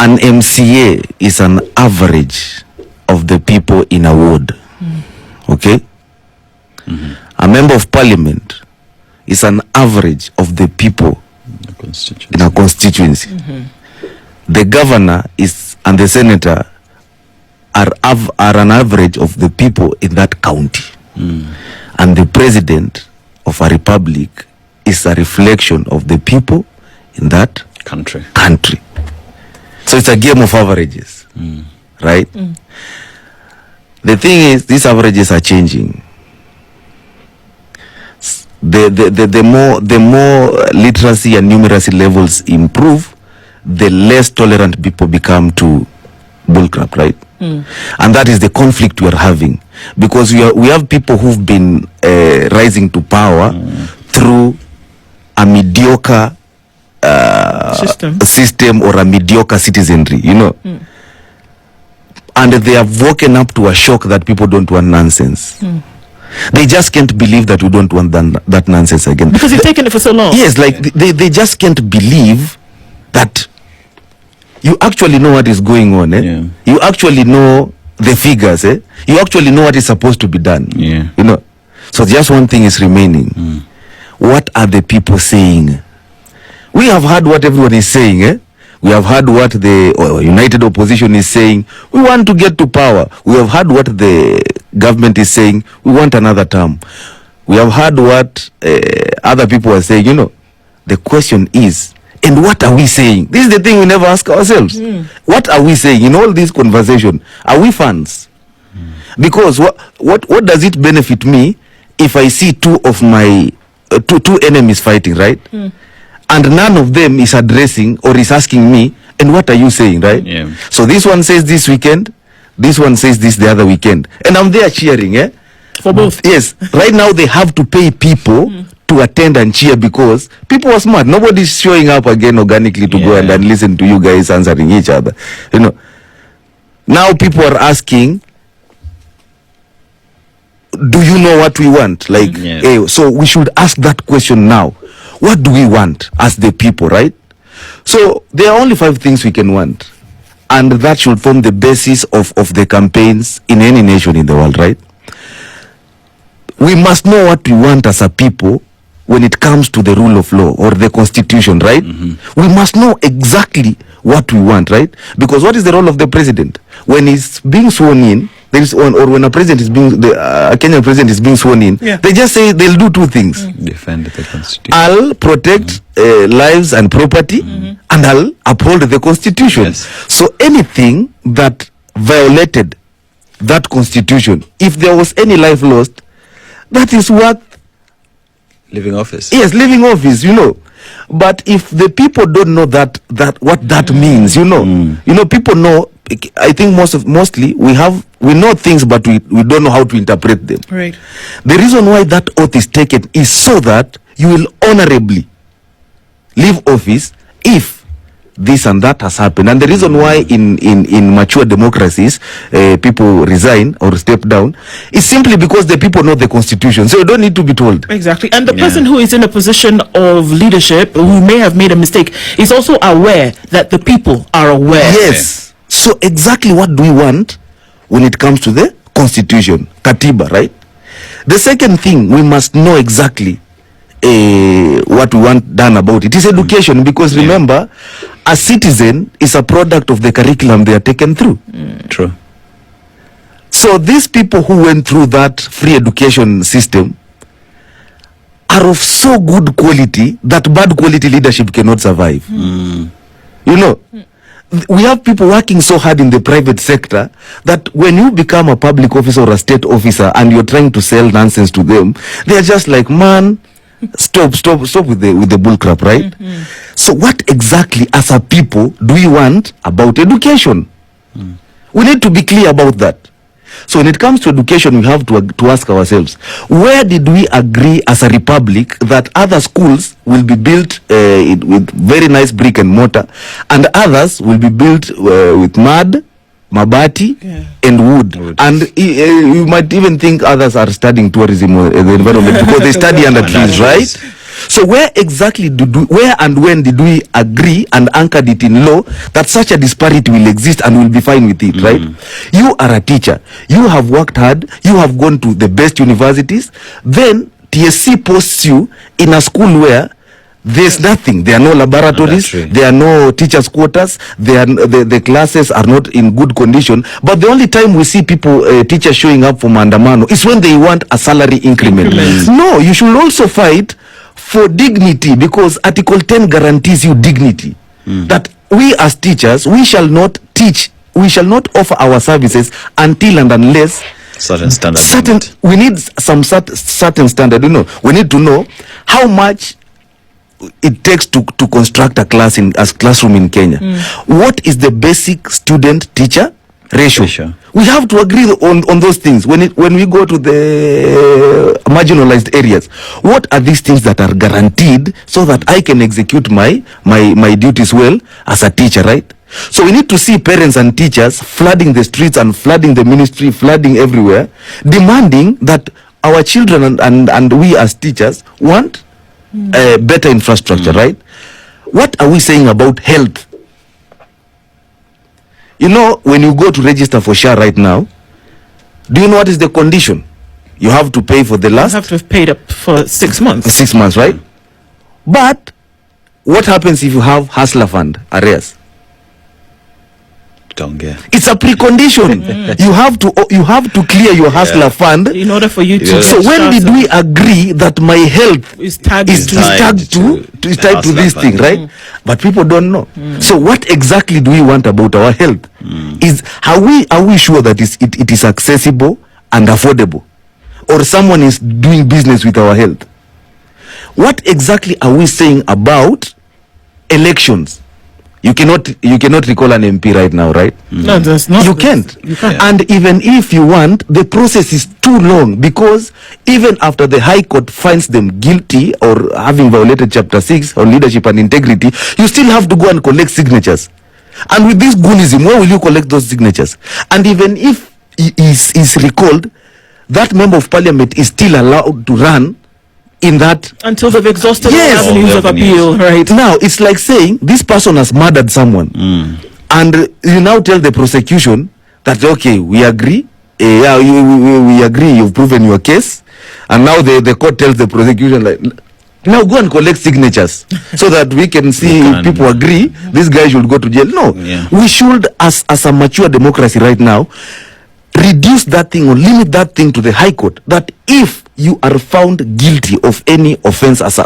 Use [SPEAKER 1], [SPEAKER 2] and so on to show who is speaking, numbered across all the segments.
[SPEAKER 1] an MCA is an average of the people in a ward. Okay? A member of parliament is an average of the people in a constituency. The governor is and the senator are an average of the people in that county. And the president of a republic is a reflection of the people in that country. So it's a game of averages. Right? The thing is, these averages are changing. The more literacy and numeracy levels improve, the less tolerant people become to bullcrap, right? And that is the conflict we are having, because we have people who've been rising to power through a mediocre system or a mediocre citizenry, you know. And they have woken up to a shock that people don't want nonsense. They just can't believe that we don't want that nonsense again.
[SPEAKER 2] Because you've taken it for so long.
[SPEAKER 1] Yes, like they just can't believe that you actually know what is going on. You actually know the figures. You actually know what is supposed to be done. You know. So just one thing is remaining. What are the people saying? We have heard what everyone is saying. We have heard what the united opposition is saying. We want to get to power. We have heard what the government is saying. We want another term. We have heard what other people are saying. You know, the question is, and what are we saying? This is the thing we never ask ourselves. What are we saying in all this conversation? Are we fans? Because what does it benefit me if I see two of my two enemies fighting, right? And none of them is addressing or is asking me, and what are you saying, right? So this one says this weekend, this one says this the other weekend, and I'm there cheering,
[SPEAKER 2] for both.
[SPEAKER 1] Yes. Right now they have to pay people to attend and cheer because people are smart. Nobody's showing up again organically to go and listen to you guys answering each other. You know. Now people are asking, do you know what we want? Like, so we should ask that question now. What do we want as the people, right? So there are only 5 things we can want. And that should form the basis of the campaigns in any nation in the world, right? We must know what we want as a people when it comes to the rule of law or the constitution, right? We must know exactly what we want, right? Because what is the role of the president? When he's being sworn in, there is one, or when a president is being, a Kenyan president is being sworn in, they just say they'll do 2 things.
[SPEAKER 3] Defend the constitution.
[SPEAKER 1] I'll protect lives and property, and I'll uphold the constitution. So anything that violated that constitution, if there was any life lost, that is what
[SPEAKER 3] leaving office.
[SPEAKER 1] Yes, leaving office, you know. But if the people don't know that what that means, you know, people know. I think mostly we know things, but we don't know how to interpret them.
[SPEAKER 2] Right.
[SPEAKER 1] The reason why that oath is taken is so that you will honorably leave office if this and that has happened. And the reason why in mature democracies people resign or step down is simply because the people know the constitution. So you don't need to be told.
[SPEAKER 2] Exactly. And the person who is in a position of leadership, who may have made a mistake, is also aware that the people are aware.
[SPEAKER 1] Yes. So exactly what do we want when it comes to the constitution, Katiba, right? The second thing, we must know exactly what we want done about it is education, because remember, a citizen is a product of the curriculum they are taken through.
[SPEAKER 3] True.
[SPEAKER 1] So these people who went through that free education system are of so good quality that bad quality leadership cannot survive. You know, we have people working so hard in the private sector that when you become a public officer or a state officer and you're trying to sell nonsense to them, they're just like, man, stop with the bullcrap, right? So what exactly as a people do we want about education? We need to be clear about that. So when it comes to education, we have to ask ourselves, where did we agree as a republic that other schools will be built with very nice brick and mortar, and others will be built with mud, mabati, and wood? And you might even think others are studying tourism or the environment because they study under trees, right? So where exactly where and when did we agree and anchored it in law that such a disparity will exist and we'll be fine with it, right? You are a teacher. You have worked hard. You have gone to the best universities. Then TSC posts you in a school where there's nothing. There are no laboratories. There are no teachers' quarters. The classes are not in good condition. But the only time we see people, teachers showing up for Mandamano is when they want a salary increment. No, you should also fight for dignity, because Article 10 guarantees you dignity. That we as teachers, we shall not teach, we shall not offer our services until and unless we need some certain standard. We need to know how much it takes to construct a classroom in Kenya. What is the basic student teacher ratio? We have to agree on those things. When we go to the marginalized areas, what are these things that are guaranteed so that I can execute my duties well as a teacher, right? So we need to see parents and teachers flooding the streets and flooding the ministry, flooding everywhere, demanding that our children and we as teachers want better infrastructure, right? What are we saying about health? When you go to register for SHA right now, do you know what is the condition? You have to pay for the last.
[SPEAKER 2] You have to have paid up for 6 months. 6
[SPEAKER 1] months, right? But what happens if you have hustler fund arrears? It's a precondition. You have to clear your hustler fund
[SPEAKER 2] in order for you to.
[SPEAKER 1] So when did we agree that my health is tied to this thing, right? But people don't know. So what exactly do we want about our health? Are we sure that it is accessible and affordable, or someone is doing business with our health? What exactly are we saying about elections? You cannot recall an MP right now, right?
[SPEAKER 2] No, there's not.
[SPEAKER 1] You can't.
[SPEAKER 2] You can't.
[SPEAKER 1] And even if you want, the process is too long, because even after the High Court finds them guilty or having violated Chapter 6 on leadership and integrity, you still have to go and collect signatures. And with this goonism, where will you collect those signatures? And even if he is recalled, that member of parliament is still allowed to run in that
[SPEAKER 2] until they've exhausted all avenues of appeal. Right
[SPEAKER 1] now, it's like saying this person has murdered someone, and you now tell the prosecution that okay, we agree, we agree, you've proven your case, and now the court tells the prosecution like, now go and collect signatures so that we can see if people agree this guy should go to jail. No, we should, as a mature democracy right now, reduce that thing or limit that thing to the High Court, that if you are found guilty of any offense as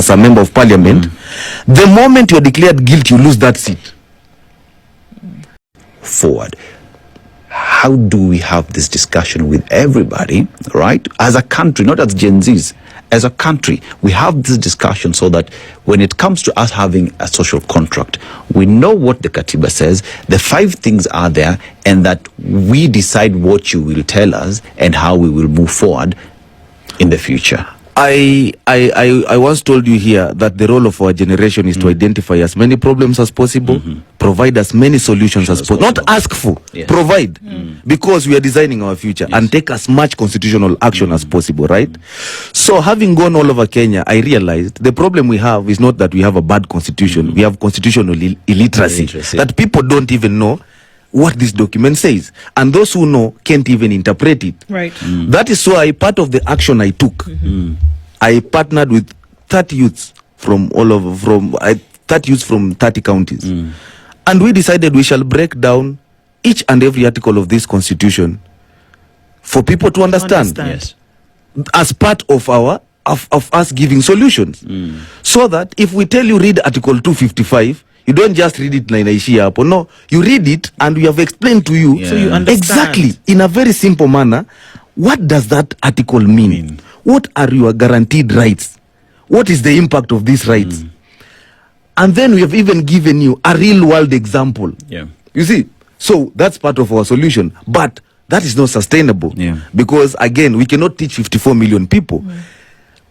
[SPEAKER 1] a member of parliament, the moment you are declared guilty, you lose that seat.
[SPEAKER 3] Forward, how do we have this discussion with everybody, right? As a country, not as Gen Zs, as a country, we have this discussion so that when it comes to us having a social contract, we know what the Katiba says, the 5 things are there, and that we decide what you will tell us and how we will move forward in the future.
[SPEAKER 1] I once told you here that the role of our generation is to identify as many problems as possible, provide as many solutions as possible. Not ask for, provide. Because we are designing our future, and take as much constitutional action as possible, right? So having gone all over Kenya, I realized the problem we have is not that we have a bad constitution. We have constitutional illiteracy. That people don't even know what this document says, and those who know can't even interpret it.
[SPEAKER 2] Right.
[SPEAKER 1] That is why part of the action I took, I partnered with 30 youths from 30 youths from 30 counties, and we decided we shall break down each and every article of this constitution for people to understand.
[SPEAKER 3] Yes.
[SPEAKER 1] As part of of us giving solutions, so that if we tell you read Article 255, you don't just read it no, you read it and we have explained to you
[SPEAKER 2] so you understand
[SPEAKER 1] exactly in a very simple manner what does that article mean. What are your guaranteed rights? What is the impact of these rights? And then we have even given you a real world example. You see, so that's part of our solution, but that is not sustainable, because again, we cannot teach 54 million people.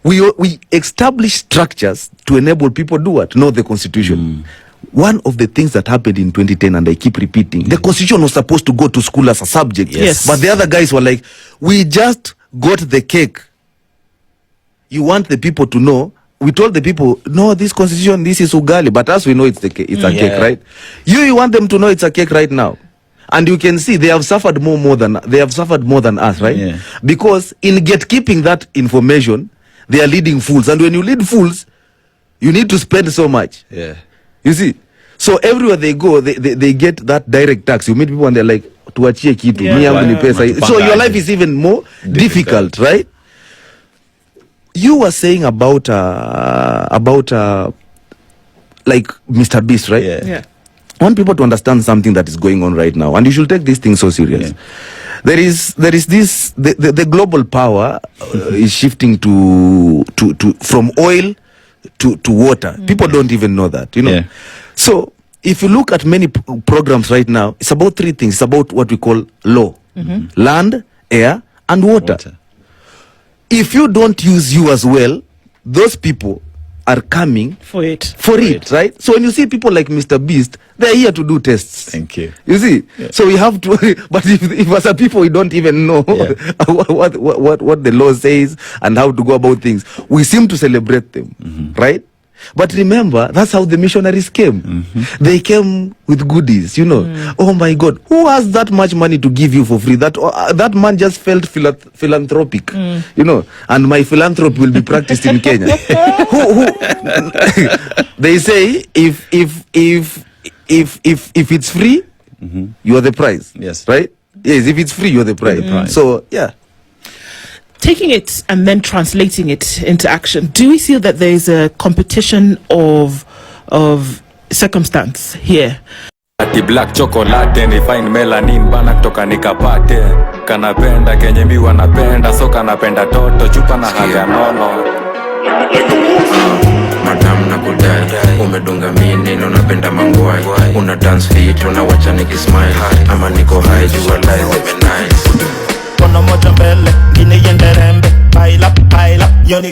[SPEAKER 1] We establish structures to enable people do what? Know the constitution. One of the things that happened in 2010, and I keep repeating, the constitution was supposed to go to school as a subject. But the other guys were like, we just got the cake. You want the people to know we told the people, no, this constitution, this is ugali, but as we know it's a cake, right? You want them to know it's a cake right now. And you can see they have suffered more than us, right? Yeah. Because in gatekeeping that information, they are leading fools. And when you lead fools, you need to spend so much.
[SPEAKER 3] Yeah.
[SPEAKER 1] You see? So everywhere they go, they get that direct tax. You meet people and they're like, tuachie kitu. So your life is even more difficult, right? You were saying about like Mr. Beast, right?
[SPEAKER 2] Yeah.
[SPEAKER 1] I want people to understand something that is going on right now, and you should take this thing so serious. Yeah. There is this the global power is shifting to from oil to water. People don't even know that, you know. Yeah. So if you look at many programs right now, it's about three things. It's about what we call law, land, air, and water. If you don't use you as well, those people are coming
[SPEAKER 2] for it,
[SPEAKER 1] right? So when you see people like Mr. Beast, they're here to do tests.
[SPEAKER 3] Thank you.
[SPEAKER 1] You see, so we have to. But if as a people we don't even know what the law says and how to go about things, we seem to celebrate them, right? But remember, that's how the missionaries came. They came with goodies, you know. Oh my God, who has that much money to give you for free? That man just felt philanthropic, you know. And my philanthropy will be practiced in Kenya. who they say if it's free, you are the prize.
[SPEAKER 3] Yes.
[SPEAKER 1] Right? Yes. If it's free, you're the prize. So yeah.
[SPEAKER 2] Taking it and then translating it into action, do we feel that there is a competition of circumstance here?
[SPEAKER 4] Ati black chocolate ni fine melanin bana kutoka nikapate kanapenda kenye mi wanapenda so kanapenda toto chupa na haga nono
[SPEAKER 5] madam na kudai umedunga mini na unapenda mangwai una dance fit unawacha nikismile ama niko high jua life nice
[SPEAKER 6] Kono moja mbele, ngine yenderembe, pile up, yoni